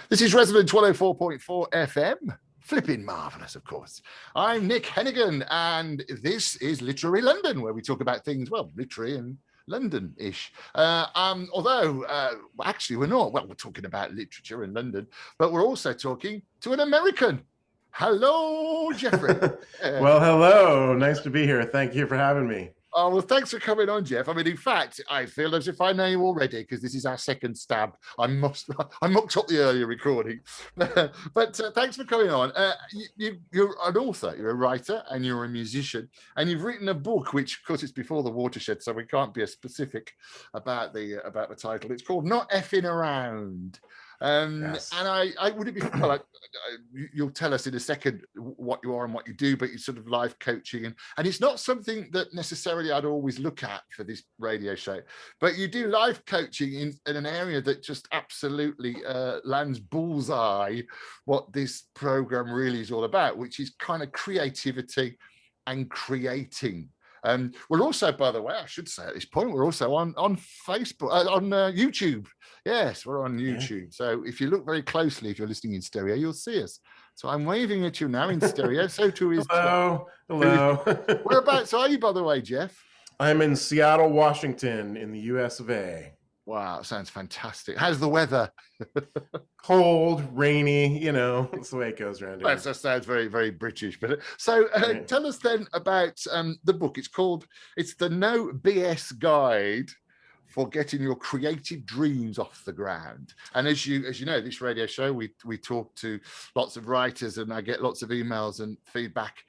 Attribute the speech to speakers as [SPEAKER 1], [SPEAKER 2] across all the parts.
[SPEAKER 1] This is Resident 104.4 FM. Flipping marvellous, of course. I'm Nick Hennegan, and this is Literary London, where we talk about things, well, literary and London-ish. Actually, we're not. Well, we're talking about literature in London, but we're also talking to an American. Hello, Jeffrey.
[SPEAKER 2] Well, hello. Nice to be here. Thank you for having me.
[SPEAKER 1] Oh, well, thanks for coming on, Jeff. I mean, in fact, I feel as if I know you already because this is our second stab. I mucked up the earlier recording. but thanks for coming on. You're an author, you're a writer, and you're a musician. And you've written a book, which, of course, it's before the watershed, so we can't be as specific about the title. It's called Not Effing Around.
[SPEAKER 2] Yes.
[SPEAKER 1] And I would it be well, you'll tell us in a second what you are and what you do, but it's sort of life coaching, and it's not something that necessarily I'd always look at for this radio show, but you do life coaching in an area that just absolutely lands bullseye what this program really is all about, which is kind of creativity and creating. We're also, by the way, I should say at this point, we're also on Facebook, on YouTube. Yes, we're on YouTube. Yeah. So if you look very closely, if you're listening in stereo, you'll see us. So I'm waving at you now in stereo. So too is
[SPEAKER 2] hello. Hello.
[SPEAKER 1] Whereabouts are you, by the way, Jeff?
[SPEAKER 2] I'm in Seattle, Washington, in the U.S. of A.
[SPEAKER 1] Wow, sounds fantastic. How's the weather?
[SPEAKER 2] Cold, rainy, that's the way it goes around here.
[SPEAKER 1] That sounds very, very British. But so tell us then about the book. It's the No BS Guide for Getting Your Creative Dreams Off the Ground. And as you know, this radio show, we talk to lots of writers, and I get lots of emails and feedback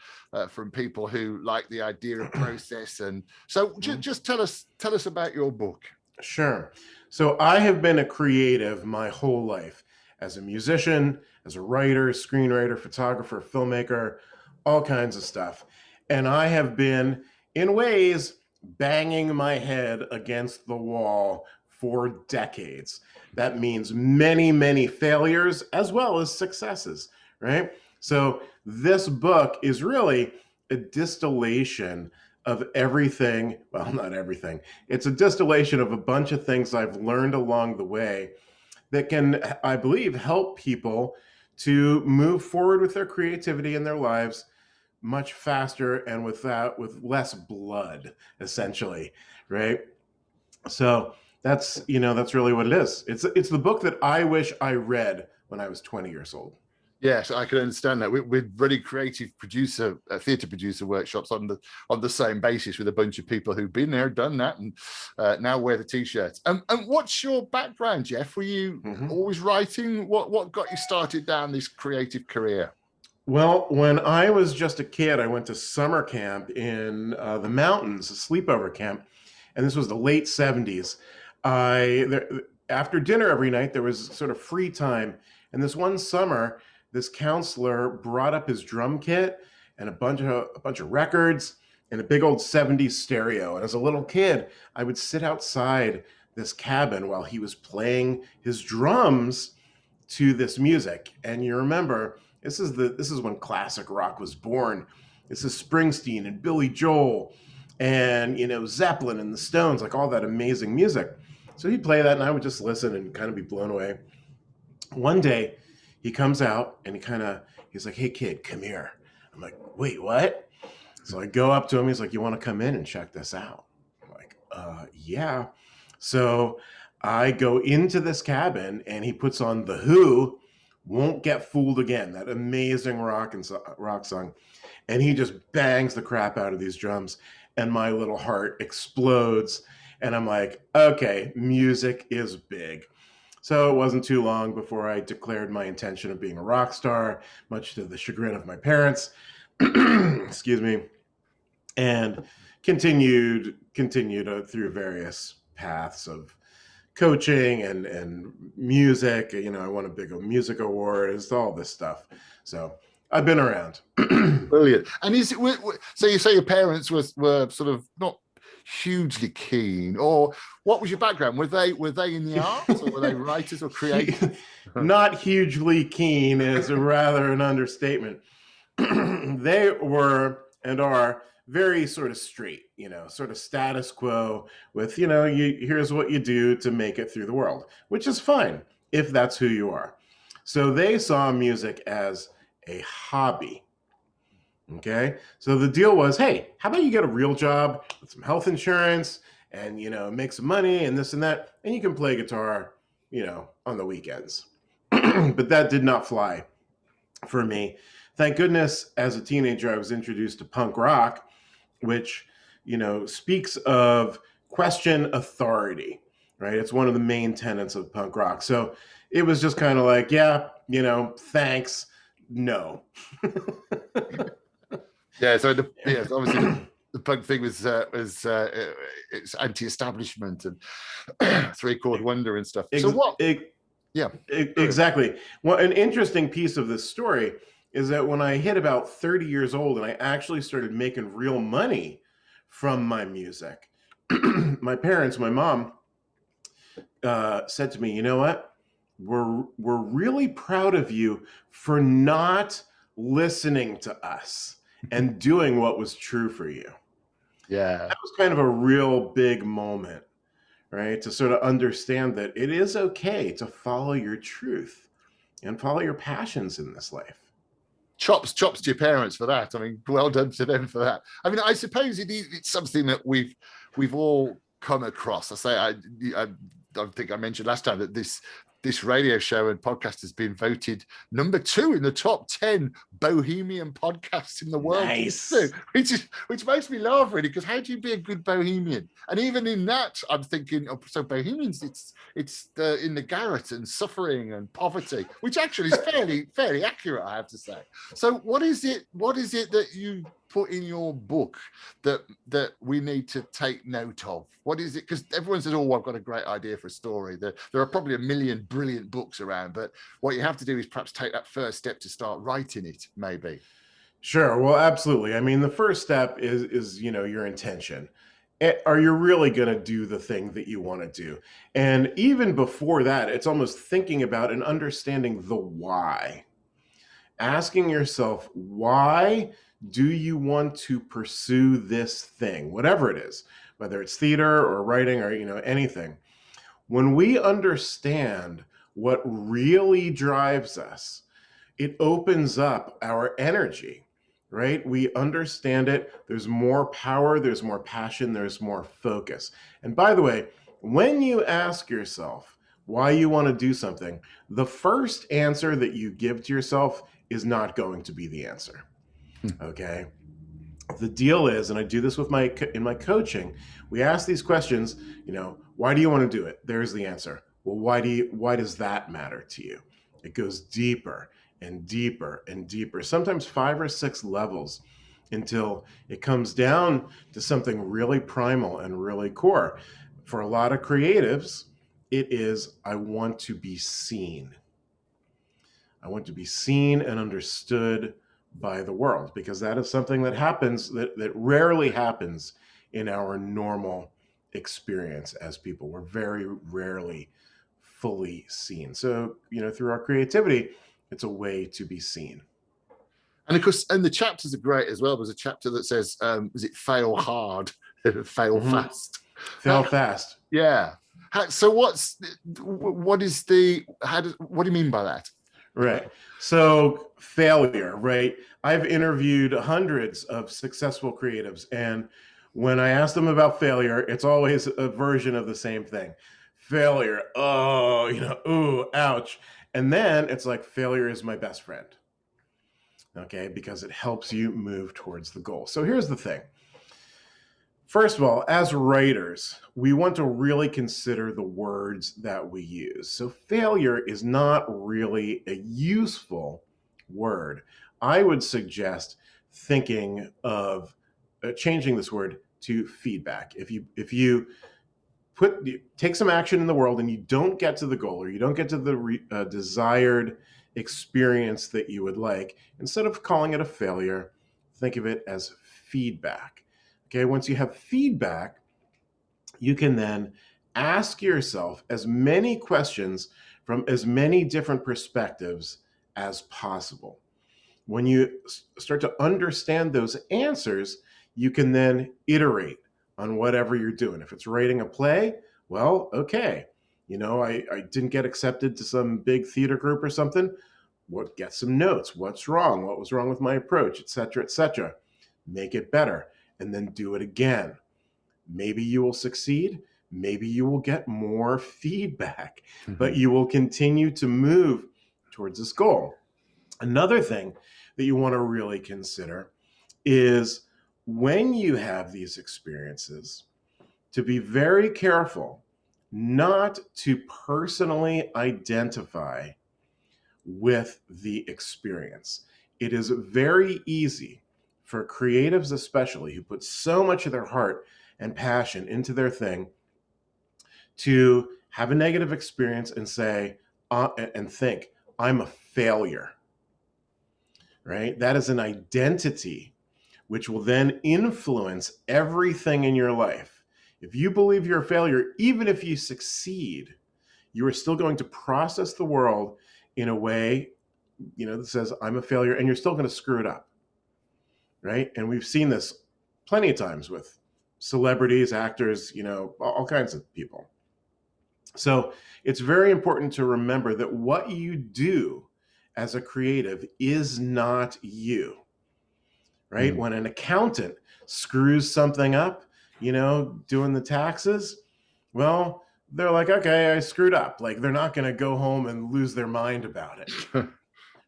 [SPEAKER 1] from people who like the idea of process. And so just tell us about your book.
[SPEAKER 2] Sure. So I have been a creative my whole life, as a musician, as a writer, screenwriter, photographer, filmmaker, all kinds of stuff. And I have been, in ways, banging my head against the wall for decades. That means many, many failures as well as successes, right? So this book is really a distillation of everything. Well, not everything. It's a distillation of a bunch of things I've learned along the way that can, I believe, help people to move forward with their creativity in their lives much faster and with less blood, essentially, right? So that's really what it is. It's the book that I wish I read when I was 20 years old.
[SPEAKER 1] Yes, I can understand that. We're very creative theatre producer workshops on the same basis with a bunch of people who've been there, done that, and now wear the t-shirts. And what's your background, Jeff? Were you always writing? What got you started down this creative career?
[SPEAKER 2] Well, when I was just a kid, I went to summer camp in the mountains, a sleepover camp, and this was the late 70s. After dinner every night, there was sort of free time, and this one summer, this counselor brought up his drum kit and a bunch of records and a big old 70s stereo. And as a little kid, I would sit outside this cabin while he was playing his drums to this music. And you remember, this is when classic rock was born. This is Springsteen and Billy Joel and Zeppelin and the Stones, like all that amazing music. So he'd play that, and I would just listen and kind of be blown away. One day, he comes out and he's like, "Hey kid, come here." I'm like, "Wait, what?" So I go up to him. He's like, "You want to come in and check this out?" I'm like, yeah. So I go into this cabin and he puts on The Who, Won't Get Fooled Again, that amazing rock song. And he just bangs the crap out of these drums, and my little heart explodes. And I'm like, okay, music is big. So it wasn't too long before I declared my intention of being a rock star, much to the chagrin of my parents. Excuse me. And continued through various paths of coaching and music. I won a big music award. It's all this stuff. So I've been around.
[SPEAKER 1] Brilliant. And so you say your parents were sort of not hugely keen, or what was your background? Were they in the arts, or were they writers or creators?
[SPEAKER 2] Not hugely keen is rather an understatement. They were and are very sort of straight, sort of status quo with, here's what you do to make it through the world, which is fine if that's who you are. So they saw music as a hobby. Okay. So the deal was, hey, how about you get a real job with some health insurance and, make some money and this and that, and you can play guitar, on the weekends. But that did not fly for me. Thank goodness, as a teenager, I was introduced to punk rock, which, speaks of question authority, right? It's one of the main tenets of punk rock. So it was just kind of like, yeah, thanks, no.
[SPEAKER 1] Yeah, so obviously the punk thing was it's anti-establishment and three-chord wonder and stuff. So what? Yeah,
[SPEAKER 2] exactly. Well, an interesting piece of this story is that when I hit about 30 years old and I actually started making real money from my music, my parents, my mom, said to me, "You know what? We're really proud of you for not listening to us and doing what was true for you."
[SPEAKER 1] Yeah.
[SPEAKER 2] That was kind of a real big moment, right? To sort of understand that it is okay to follow your truth and follow your passions in this life.
[SPEAKER 1] Chops to your parents for that. I mean, well done to them for that. I mean, I suppose it's something that we've all come across. I think I mentioned last time that this radio show and podcast has been voted number 2 in the top 10 bohemian podcasts in the world.
[SPEAKER 2] Nice.
[SPEAKER 1] Which makes me laugh, really, because how do you be a good bohemian? And even in that, I'm thinking, so bohemians, it's in the garret and suffering and poverty, which actually is fairly accurate, I have to say. So what is it that you put in your book that we need to take note of? What is it? Because everyone says, oh, I've got a great idea for a story. There are probably a million brilliant books around, but what you have to do is perhaps take that first step to start writing it, maybe.
[SPEAKER 2] Sure. Well, absolutely. I mean, the first step is your intention. Are you really going to do the thing that you want to do? And even before that, it's almost thinking about and understanding the why. Asking yourself, why do you want to pursue this thing, whatever it is, whether it's theater or writing or anything. When we understand what really drives us, it opens up our energy, right? We understand it. There's more power, there's more passion, there's more focus. And by the way, when you ask yourself why you want to do something, the first answer that you give to yourself is not going to be the answer. Okay. The deal is, and I do this in my coaching, we ask these questions, why do you want to do it? There's the answer. Well, why does that matter to you? It goes deeper and deeper and deeper, sometimes 5 or 6 levels, until it comes down to something really primal and really core. For a lot of creatives, it is, I want to be seen. I want to be seen and understood by the world, because that is something that happens, that rarely happens in our normal experience as people. We're very rarely fully seen. So, through our creativity, it's a way to be seen.
[SPEAKER 1] And of course, and the chapters are great as well. There's a chapter that says, is it fail hard, fail fast?
[SPEAKER 2] Fail fast.
[SPEAKER 1] Yeah. So what do you mean by that?
[SPEAKER 2] Right. So failure, right? I've interviewed hundreds of successful creatives, and when I ask them about failure, it's always a version of the same thing. Failure. Oh, ooh, ouch. And then it's like, failure is my best friend. Okay, because it helps you move towards the goal. So here's the thing. First of all, as writers, we want to really consider the words that we use. So failure is not really a useful word. I would suggest thinking of changing this word to feedback. If you take some action in the world and you don't get to the goal, or you don't get to the desired experience that you would like, instead of calling it a failure, think of it as feedback. Okay, once you have feedback, you can then ask yourself as many questions from as many different perspectives as possible. When you start to understand those answers, you can then iterate on whatever you're doing. If it's writing a play, well, okay, I didn't get accepted to some big theater group or something. Get some notes. What's wrong? What was wrong with my approach, et cetera, et cetera. Make it better, and then do it again. Maybe you will succeed. Maybe you will get more feedback, but you will continue to move towards this goal. Another thing that you want to really consider is when you have these experiences, to be very careful not to personally identify with the experience. It is very easy for creatives, especially who put so much of their heart and passion into their thing, to have a negative experience and say, and think, I'm a failure, right? That is an identity which will then influence everything in your life. If you believe you're a failure, even if you succeed, you are still going to process the world in a way, that says, I'm a failure, and you're still going to screw it up, right? And we've seen this plenty of times with celebrities, actors, all kinds of people. So it's very important to remember that what you do as a creative is not you, right? When an accountant screws something up, doing the taxes, well, they're like, okay, I screwed up. Like, they're not going to go home and lose their mind about it,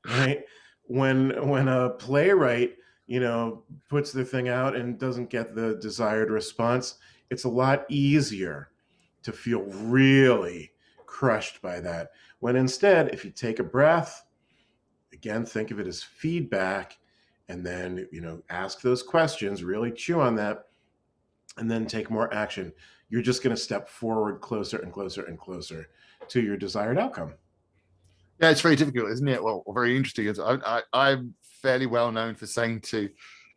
[SPEAKER 2] right? When a playwright, puts their thing out and doesn't get the desired response, it's a lot easier to feel really crushed by that. When instead, if you take a breath, again, think of it as feedback, and then, ask those questions, really chew on that, and then take more action. You're just going to step forward closer and closer and closer to your desired outcome.
[SPEAKER 1] Yeah, it's very difficult, isn't it? Well, very interesting. I'm fairly well known for saying to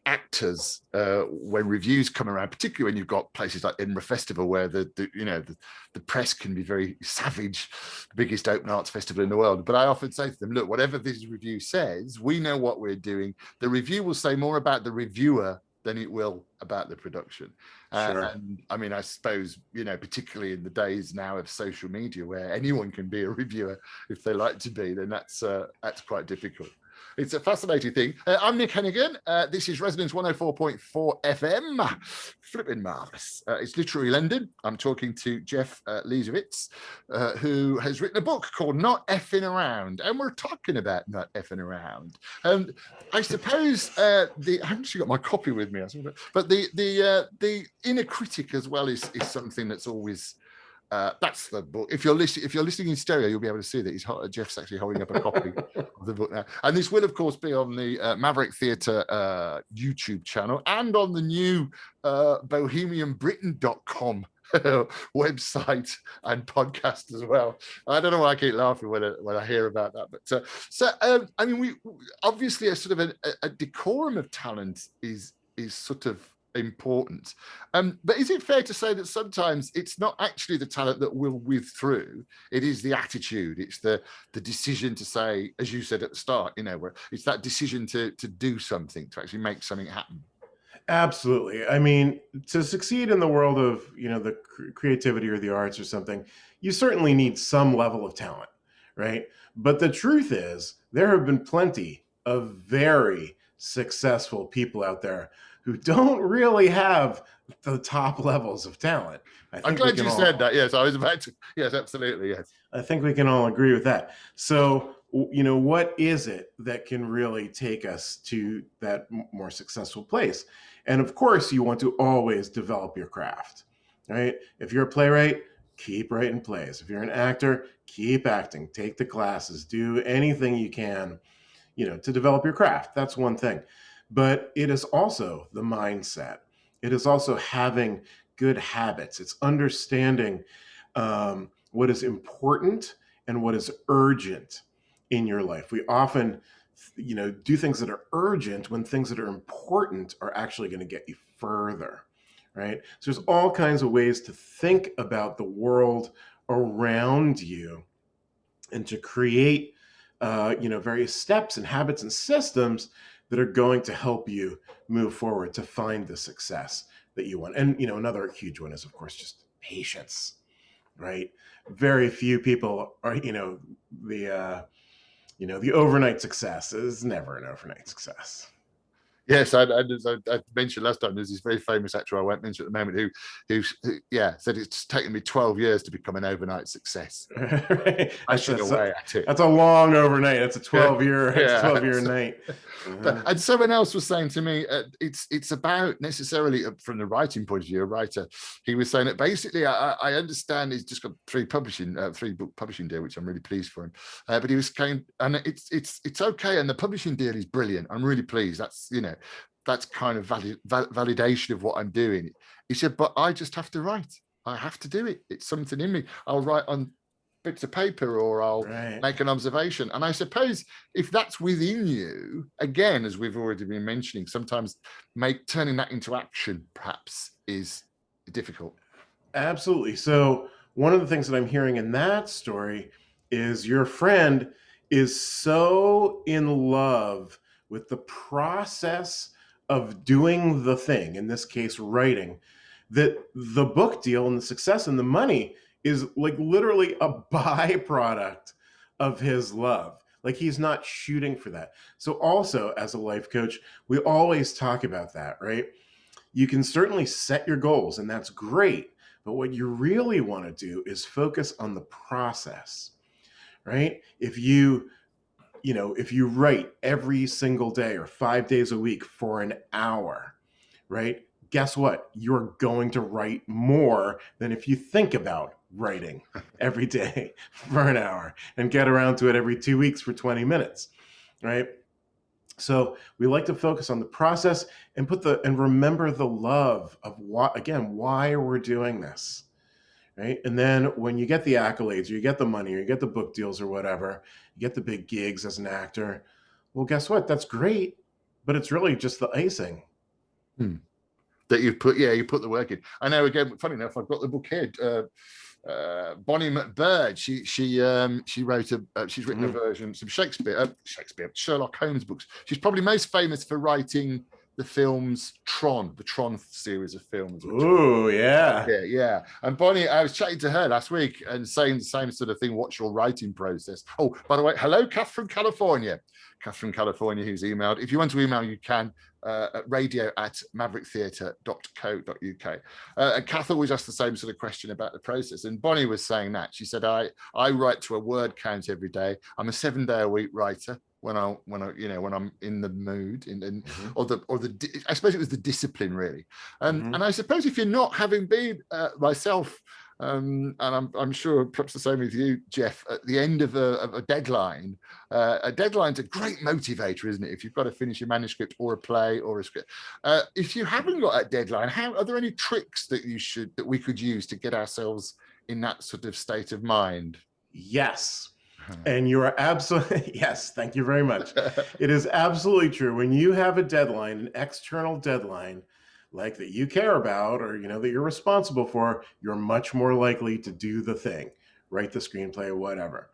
[SPEAKER 1] actors when reviews come around, particularly when you've got places like Edinburgh Festival, where the press can be very savage, the biggest open arts festival in the world. But I often say to them, look, whatever this review says, we know what we're doing. The review will say more about the reviewer than it will about the production.
[SPEAKER 2] Sure.
[SPEAKER 1] And I mean, I suppose, particularly in the days now of social media where anyone can be a reviewer if they like to be, then that's quite difficult. It's a fascinating thing. I'm Nick Hennegan. This is Resonance 104.4 FM. Flipping marvellous. It's Literary London. I'm talking to Jeff Leisawitz, who has written a book called Not Effing Around. And we're talking about not effing around. And I suppose I haven't actually got my copy with me, but the inner critic as well is something that's always... that's the book. If you're listening in stereo, you'll be able to see that Jeff's actually holding up a copy of the book now. And this will, of course, be on the Maverick Theatre YouTube channel and on the new bohemianbritain.com website and podcast as well. I don't know why I keep laughing when I hear about that. But I mean, we obviously a sort of a decorum of talent is sort of important, but is it fair to say that sometimes it's not actually the talent that will whiz through, it is the attitude, it's the decision to say, as you said at the start, where it's that decision to do something, to actually make something happen?
[SPEAKER 2] Absolutely. I mean, to succeed in the world of the creativity or the arts or something, you certainly need some level of talent, right? But the truth is, there have been plenty of very successful people out there who don't really have the top levels of talent.
[SPEAKER 1] I'm glad you said that. Yes, I was about to. Yes, absolutely. Yes.
[SPEAKER 2] I think we can all agree with that. So, what is it that can really take us to that more successful place? And of course, you want to always develop your craft, right? If you're a playwright, keep writing plays. If you're an actor, keep acting. Take the classes. Do anything you can, to develop your craft. That's one thing. But it is also the mindset. It is also having good habits. It's understanding what is important and what is urgent in your life. We often, do things that are urgent when things that are important are actually going to get you further, right? So there's all kinds of ways to think about the world around you and to create, various steps and habits and systems that are going to help you move forward to find the success that you want. And, another huge one is, of course, just patience, right? Very few people are, the overnight success is never an overnight success.
[SPEAKER 1] Yes, I mentioned last time. There's this very famous actor I won't mention at the moment who yeah, said it's taken me 12 years to become an overnight success.
[SPEAKER 2] Right?
[SPEAKER 1] Bashing away at it.
[SPEAKER 2] That's a long overnight. That's a 12-year.
[SPEAKER 1] Yeah.
[SPEAKER 2] It's a 12-year night.
[SPEAKER 1] And someone else was saying to me, it's about necessarily from the writing point of view, a writer. He was saying that basically, I understand he's just got three book publishing deal, which I'm really pleased for him. But he was saying, and it's okay, and the publishing deal is brilliant. I'm really pleased. That's kind of validation of what I'm doing. He said, but I just have to write. I have to do it. It's something in me. I'll write on bits of paper or I'll make an observation. And I suppose if that's within you, again, as we've already been mentioning, sometimes turning that into action perhaps is difficult.
[SPEAKER 2] Absolutely. So one of the things that I'm hearing in that story is your friend is so in love with the process of doing the thing, in this case, writing, that the book deal and the success and the money is like literally a byproduct of his love. Like he's not shooting for that. So also as a life coach, we always talk about that, right? You can certainly set your goals and that's great. But what you really want to do is focus on the process, right? If you write every single day or 5 days a week for an hour, right? Guess what? You're going to write more than if you think about writing every day for an hour and get around to it every 2 weeks for 20 minutes, right? So we like to focus on the process and remember the love of why we're doing this, right? And then when you get the accolades or you get the money or you get the book deals or whatever, you get the big gigs as an actor, well, guess what? That's great, but it's really just the icing.
[SPEAKER 1] That you put the work in. I know, again, funny enough, I've got the book here. Bonnie McBird, she wrote she's written a version, some Sherlock Holmes books. She's probably most famous for writing the films the Tron series of films.
[SPEAKER 2] Oh, yeah.
[SPEAKER 1] Yeah. And Bonnie, I was chatting to her last week and saying the same sort of thing. What's your writing process? Oh, by the way, hello, Kath from California. Kath from California, who's emailed. If you want to email, you can at radio@mavericktheatre.co.uk. And Kath always asks the same sort of question about the process. And Bonnie was saying that. She said, I write to a word count every day. I'm a 7-day-a-week writer. When I'm in the mood, I suppose it was the discipline really, and I suppose if you're not, having been myself, and I'm sure perhaps the same with you, Jeff, at the end of a deadline, a deadline's a great motivator, isn't it? If you've got to finish a manuscript or a play or a script, if you haven't got that deadline, are there any tricks that we could use to get ourselves in that sort of state of mind?
[SPEAKER 2] Yes. And you are absolutely, yes, thank you very much. It is absolutely true. When you have a deadline, an external deadline, like that you care about or, that you're responsible for, you're much more likely to do the thing, write the screenplay or whatever.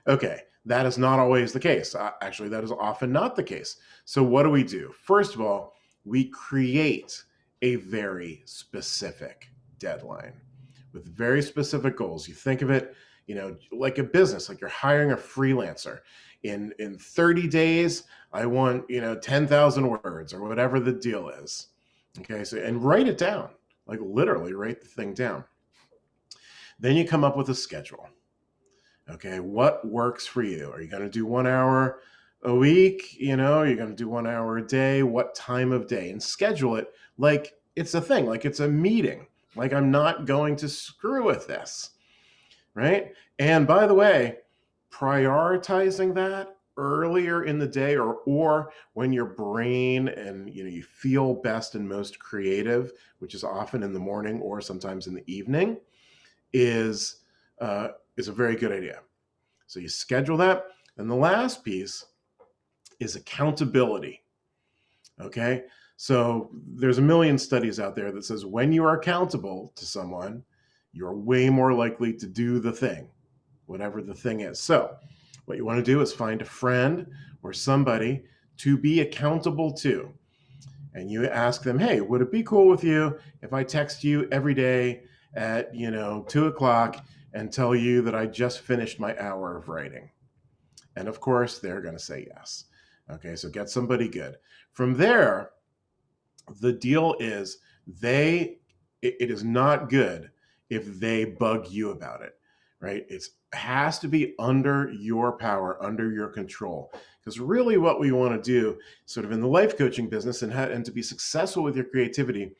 [SPEAKER 2] Okay, that is not always the case. Actually, that is often not the case. So what do? First of all, we create a very specific deadline with very specific goals. You think of it, like a business, like you're hiring a freelancer. In 30 days, I want, 10,000 words or whatever the deal is. Okay, so, and write it down, like literally write the thing down. Then you come up with a schedule. Okay, what works for you? Are you going to do 1 hour a week? You're going to do 1 hour a day? What time of day? And schedule it like it's a thing, like it's a meeting. Like I'm not going to screw with this. Right? And by the way, prioritizing that earlier in the day or when your brain and you feel best and most creative, which is often in the morning or sometimes in the evening, is a very good idea. So you schedule that. And the last piece is accountability. Okay? So there's a million studies out there that says when you are accountable to someone, you're way more likely to do the thing, whatever the thing is. So what you want to do is find a friend or somebody to be accountable to. And you ask them, hey, would it be cool with you if I text you every day at, 2 o'clock and tell you that I just finished my hour of writing? And of course, they're going to say yes. Okay, so get somebody good. From there, the deal is it is not good if they bug you about it, right? It has to be under your power, under your control. Because really what we want to do sort of in the life coaching business and to be successful with your creativity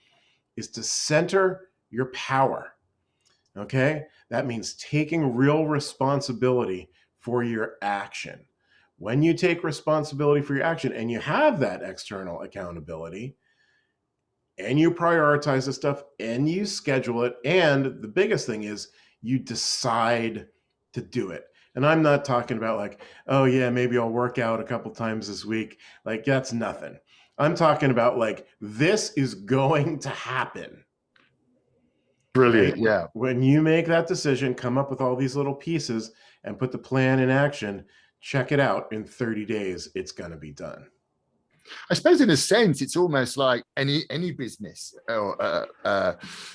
[SPEAKER 2] is to center your power. Okay? That means taking real responsibility for your action. When you take responsibility for your action and you have that external accountability and you prioritize the stuff and you schedule it, and the biggest thing is you decide to do it. And I'm not talking about like, oh yeah, maybe I'll work out a couple times this week. Like that's nothing. I'm talking about like, this is going to happen.
[SPEAKER 1] Brilliant.
[SPEAKER 2] Right?
[SPEAKER 1] Yeah.
[SPEAKER 2] When you make that decision, come up with all these little pieces and put the plan in action, check it out. In 30 days, it's going to be done.
[SPEAKER 1] I suppose in a sense, it's almost like any business. Or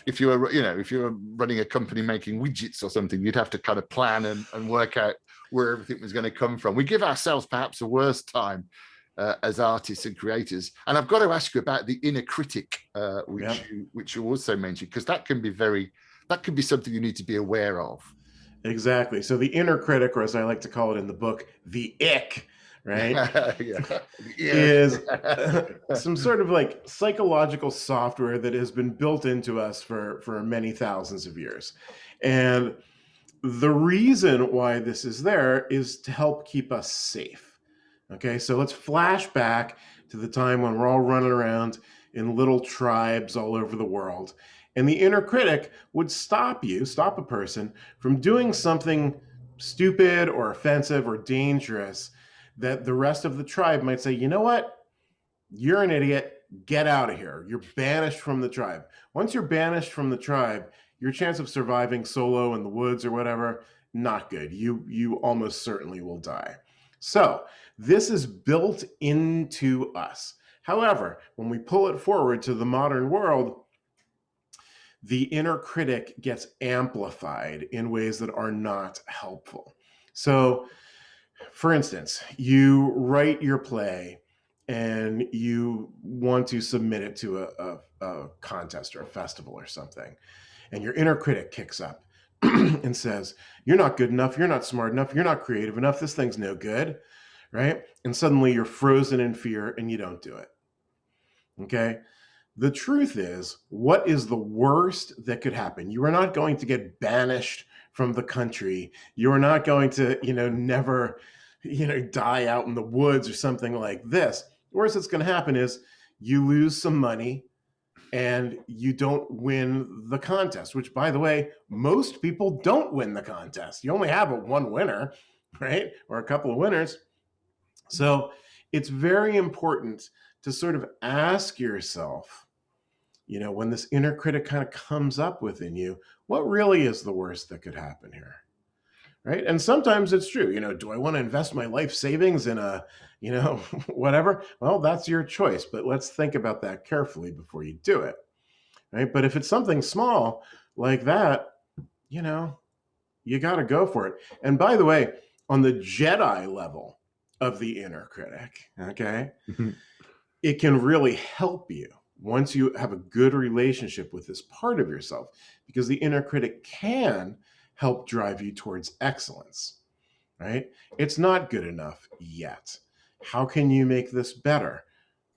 [SPEAKER 1] if you were running a company making widgets or something, you'd have to kind of plan and work out where everything was going to come from. We give ourselves perhaps a worse time as artists and creators. And I've got to ask you about the inner critic, which you also mentioned, because that can be something you need to be aware of.
[SPEAKER 2] Exactly. So the inner critic, or as I like to call it in the book, the ick, right? Is some sort of like psychological software that has been built into us for many thousands of years. And the reason why this is there is to help keep us safe. Okay, so let's flash back to the time when we're all running around in little tribes all over the world. And the inner critic would stop a person from doing something stupid or offensive or dangerous that the rest of the tribe might say, you know what? You're an idiot. Get out of here. You're banished from the tribe. Once you're banished from the tribe, your chance of surviving solo in the woods or whatever, not good. You almost certainly will die. So this is built into us. However, when we pull it forward to the modern world, the inner critic gets amplified in ways that are not helpful. So, for instance, you write your play and you want to submit it to a contest or a festival or something, and your inner critic kicks up and says, you're not good enough, you're not smart enough, you're not creative enough, this thing's no good, right? And suddenly you're frozen in fear and you don't do it. Okay? The truth is, what is the worst that could happen? You are not going to get banished from the country. You are not going to, never, die out in the woods or something like this. The worst that's going to happen is you lose some money and you don't win the contest, which, by the way, most people don't win the contest. You only have one winner, right? Or a couple of winners. So it's very important to sort of ask yourself, when this inner critic kind of comes up within you, what really is the worst that could happen here? Right? And sometimes it's true. Do I want to invest my life savings in a, whatever? Well, that's your choice, but let's think about that carefully before you do it. Right? But if it's something small like that, you got to go for it. And by the way, on the Jedi level of the inner critic, okay, it can really help you once you have a good relationship with this part of yourself, because the inner critic can help drive you towards excellence, right? It's not good enough yet. How can you make this better,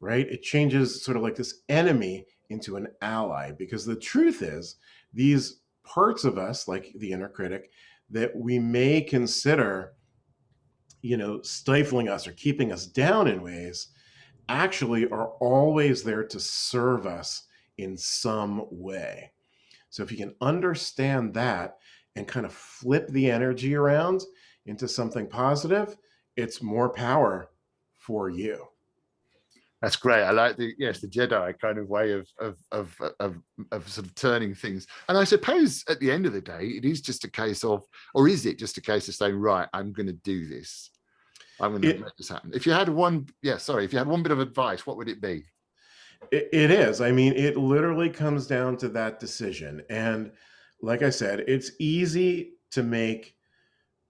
[SPEAKER 2] right? It changes sort of like this enemy into an ally, because the truth is these parts of us, like the inner critic, that we may consider, stifling us or keeping us down in ways, actually are always there to serve us in some way. So if you can understand that and kind of flip the energy around into something positive, it's more power for you.
[SPEAKER 1] That's great. I like the Jedi kind of way of sort of turning things. And I suppose at the end of the day, it is just a case of, or is it just a case of saying, right, I'm going to do this. I'm going to make this happen. If you had one bit of advice, what would it be?
[SPEAKER 2] It is. I mean, it literally comes down to that decision. And like I said, it's easy to make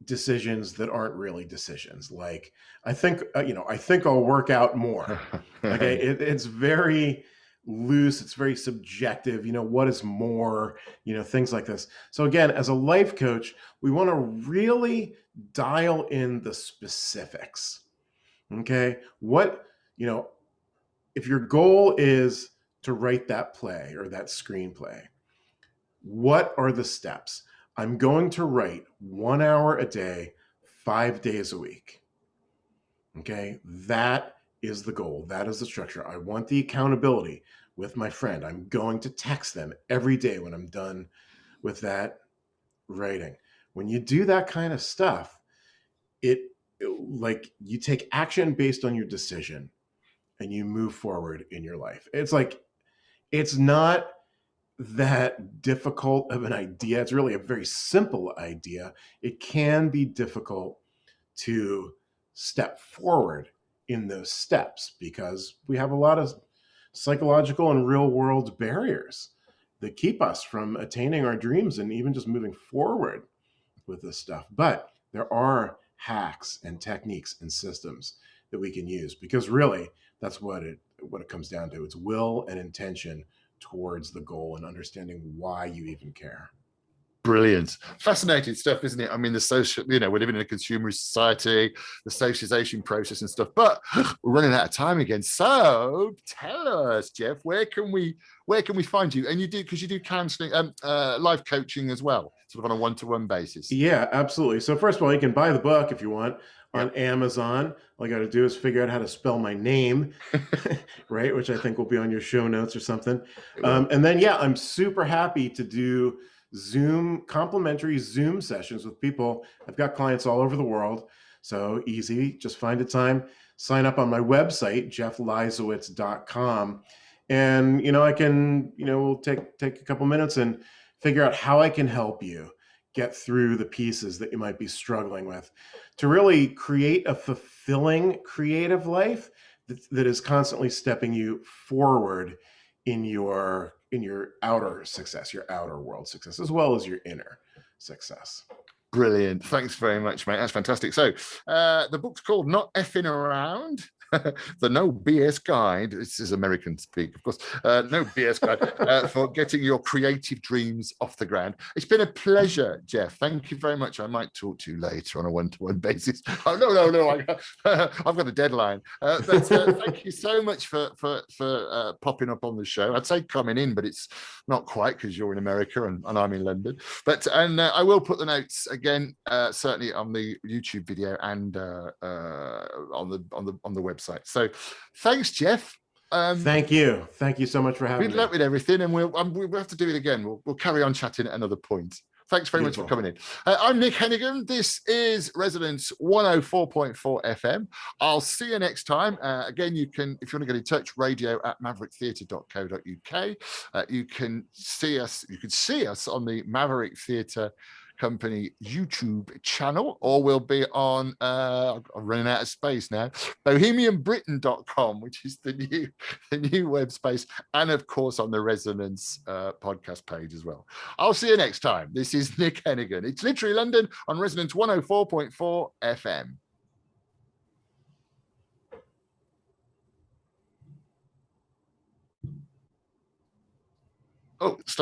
[SPEAKER 2] decisions that aren't really decisions. Like, I think I'll work out more. Okay, it's very loose. It's very subjective. What is more? Things like this. So again, as a life coach, we want to really dial in the specifics. Okay, if your goal is to write that play or that screenplay, what are the steps? I'm going to write 1 hour a day, 5 days a week. Okay, that is the goal. That is the structure. I want the accountability with my friend. I'm going to text them every day when I'm done with that writing. When you do that kind of stuff, like you take action based on your decision and you move forward in your life. It's not that difficult of an idea. It's really a very simple idea. It can be difficult to step forward in those steps because we have a lot of psychological and real world barriers that keep us from attaining our dreams and even just moving forward with this stuff. But there are hacks and techniques and systems that we can use, because really that's what it comes down to. It's will and intention towards the goal and understanding why you even care.
[SPEAKER 1] Brilliant. Fascinating stuff, isn't it? I mean, the social, we're living in a consumerist society, the socialization process and stuff, but we're running out of time again. So tell us, Jeff, where can we find you? And you do, because you do counseling, life coaching as well, sort of on a one-to-one basis.
[SPEAKER 2] Yeah, absolutely. So first of all, you can buy the book if you want on Amazon. All you got to do is figure out how to spell my name, right? Which I think will be on your show notes or something. And then, I'm super happy to do complimentary Zoom sessions with people. I've got clients all over the world. So easy, just find a time, sign up on my website, jeffleisawitz.com. And, I can, we'll take a couple minutes and figure out how I can help you get through the pieces that you might be struggling with to really create a fulfilling creative life that is constantly stepping you forward in your outer success, your outer world success, as well as your inner success.
[SPEAKER 1] Brilliant. Thanks very much, mate. That's fantastic. So the book's called Not Effing Around. The No BS Guide. This is American speak, of course. No BS Guide for getting your creative dreams off the ground. It's been a pleasure, Jeff. Thank you very much. I might talk to you later on a one-to-one basis. Oh, no. I've got a deadline. But thank you so much for popping up on the show. I'd say coming in, but it's not quite because you're in America and I'm in London. But I will put the notes again, certainly on the YouTube video and on the website. So thanks, Jeff.
[SPEAKER 2] Thank you so much for having me.
[SPEAKER 1] Good luck with everything, and we'll have to do it again. We'll carry on chatting at another point. Thanks very much for coming in. I'm Nick Hennegan. This is Resonance 104.4 FM. I'll see you next time. Again, you can, if you want to get in touch, radio@mavericktheatre.co.uk. You can see us on the Maverick Theatre Company YouTube channel, or we'll be on I'm running out of space now, bohemianbritain.com, which is the new web space, and of course on the Resonance podcast page as well. I'll see you next time. This is Nick Hennegan. It's literally London on Resonance 104.4 FM. Oh, stop.